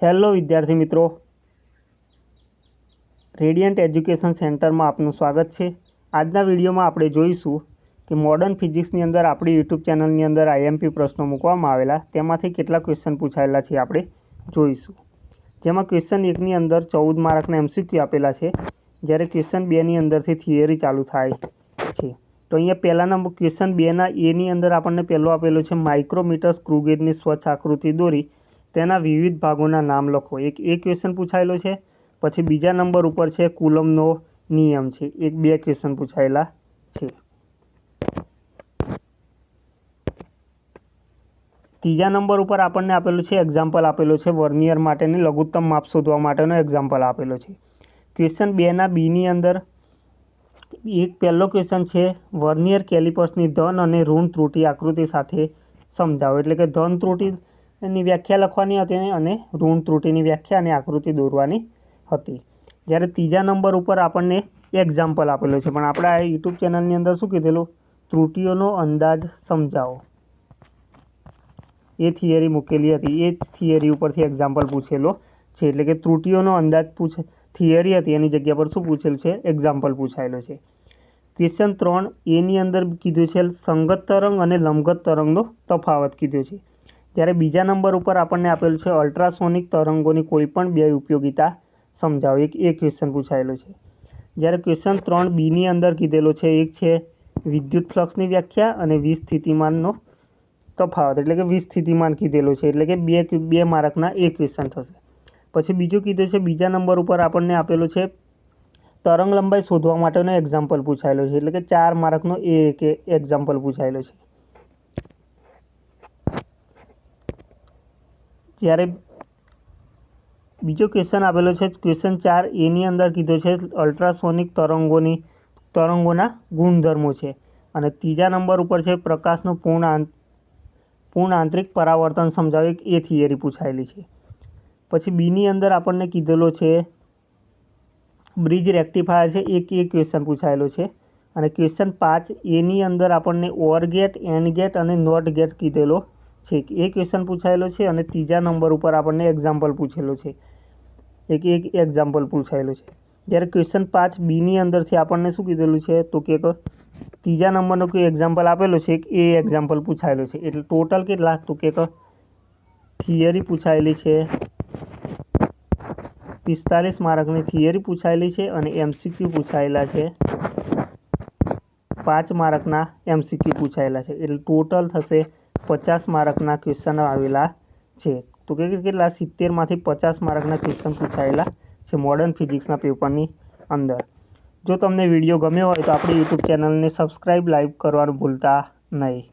Hello વિદ્યાર્થી મિત્રો, radiant education સેન્ટરમાં આપનું સ્વાગત છે। આજના વિડીયોમાં આપણે જોઈશું કે મોડર્ન ફિઝિક્સની અંદર આપણી યુટ્યુબ ચેનલની અંદર આઈએમપી પ્રશ્નો મૂકવામાં આવેલા તેમાંથી કેટલા ક્વેશ્ચન પૂછાયેલા છે આપણે જોઈશું। જેમાં ક્વેશ્ચન 1ની અંદર 14 માર્કના એમસીક્યુ આપેલા છે, જ્યારે ક્વેશ્ચન 2ની અંદરથી થિયરી ચાલુ થાય છે। તો અહીંયા પહેલાના ક્વેશ્ચન 2ના એની અંદર આપણને પહેલો આપેલો છે માઇક્રોમીટર સ્ક્રૂ ગેજની સ્વચ્છ આકૃતિ દોરી તેના વિવિધ ભાગોના નામ લખો। એક ક્વેશ્ચન પૂછાયેલો છે। પછી બીજા નંબર ઉપર છે કુલમનો નિયમ છે, બે ક્વેશ્ચન પૂછાયેલા છે। ત્રીજા નંબર ઉપર આપણને આપેલું છે એક્ઝામ્પલ આપેલો છે વર્નિયર માટેની લઘુત્તમ માપ શોધવા માટેનો એક્ઝામ્પલ આપેલો છે। ક્વેશ્ચન 2ના બીની અંદર પહેલો ક્વેશ્ચન છે વર્નિયર કેલિપર્સની ધન અને ઋણ ત્રુટિ આકૃતિ સાથે સમજાવો। એટલે કે ધન ત્રુટિની વ્યાખ્યા લખવાની હતી અને ઋણ ત્રુટિની વ્યાખ્યા અને આકૃતિ દોરવાની હતી। જ્યારે ત્રીજા નંબર ઉપર આપણને એક્ઝામ્પલ આપેલો છે, પણ આપણે આ યુટ્યુબ ચેનલની અંદર શું કીધેલું, ત્રુટિઓનો અંદાજ સમજાવો, એ થિયરી મૂકેલી હતી। એ જ થિયરી ઉપરથી એક્ઝામ્પલ પૂછેલો છે। એટલે કે ત્રુટિઓનો અંદાજ થિયરી હતી એની જગ્યા પર શું પૂછેલું છે, એક્ઝામ્પલ પૂછાયેલો છે। ક્વેશ્ચન 3 એની અંદર કીધું છે સંગત તરંગ અને લંબગત તરંગનો તફાવત કીધો છે। જ્યારે બીજા નંબર ઉપર આપણને આપેલું છે અલ્ટ્રાસોનિક તરંગોની કોઈપણ બે ઉપયોગિતા સમજાવો, એક ક્વેશ્ચન પૂછાયેલો છે। જ્યારે ક્વેશ્ચન 3બીની અંદર કીધેલો છે એક છે વિદ્યુત ફ્લક્સની વ્યાખ્યા અને વિસ્થિતિમાનનો તફાવત, એટલે કે વિસ્થિતિમાન કીધેલો છે, એટલે કે બે માર્કના એક ક્વેશ્ચન થશે। પછી બીજું કીધું છે બીજા નંબર ઉપર આપણને આપેલો છે તરંગ લંબાઈ શોધવા માટેનો એક્ઝામ્પલ પૂછાયેલો છે, એટલે કે 4 માર્કનો એક એક્ઝામ્પલ પૂછાયેલો છે। જ્યારે બીજો ક્વેશ્ચન આપેલો છે ક્વેશ્ચન 4 એની અંદર કીધો છે અલ્ટ્રાસોનિક તરંગોના ગુણધર્મો છે, અને ત્રીજા નંબર ઉપર છે પ્રકાશનું પૂર્ણ આંતરિક પરાવર્તન સમજાવે, એ થિયરી પૂછાયેલી છે। પછી બીની અંદર આપણને કીધેલો છે બ્રિજ રેક્ટિફાયર છે, એક ક્વેશ્ચન પૂછાયેલો છે। અને ક્વેશ્ચન 5 એની અંદર આપણને ઓર ગેટ, એન્ડ ગેટ અને નોટ ગેટ કીધેલો છે, એ ક્વેશ્ચન પૂછાયેલો છે। અને ત્રીજા નંબર ઉપર આપણને એક્ઝામ્પલ પૂછેલો છે, એક એક્ઝામ્પલ પૂછાયેલું છે। જ્યારે ક્વેશ્ચન 5બીની અંદરથી આપણને શું કીધેલું છે, તો કે ત્રીજા નંબરનો કોઈ એક્ઝામ્પલ આપેલો છે, એ એક્ઝામ્પલ પૂછાયેલો છે। એટલે ટોટલ કેટલા, તો કે થિયરી પૂછાયેલી છે 45 માર્કની થિયરી પૂછાયેલી છે, અને એમસીક્યુ પૂછાયેલા છે 5 માર્કના એમસીક્યુ પૂછાયેલા છે। એટલે ટોટલ થશે 50 માર્કના ક્વેશ્ચન આવેલા છે। તો કે કેટલા, 70માંથી 50 માર્કના ક્વેશ્ચન પૂછાયેલા છે મોડર્ન ફિઝિક્સના પેપરની અંદર। જો તમને વિડીયો ગમ્યો હોય તો આપણી યુટ્યુબ ચેનલને સબસ્ક્રાઈબ, લાઈક કરવાનું ભૂલતા નહીં।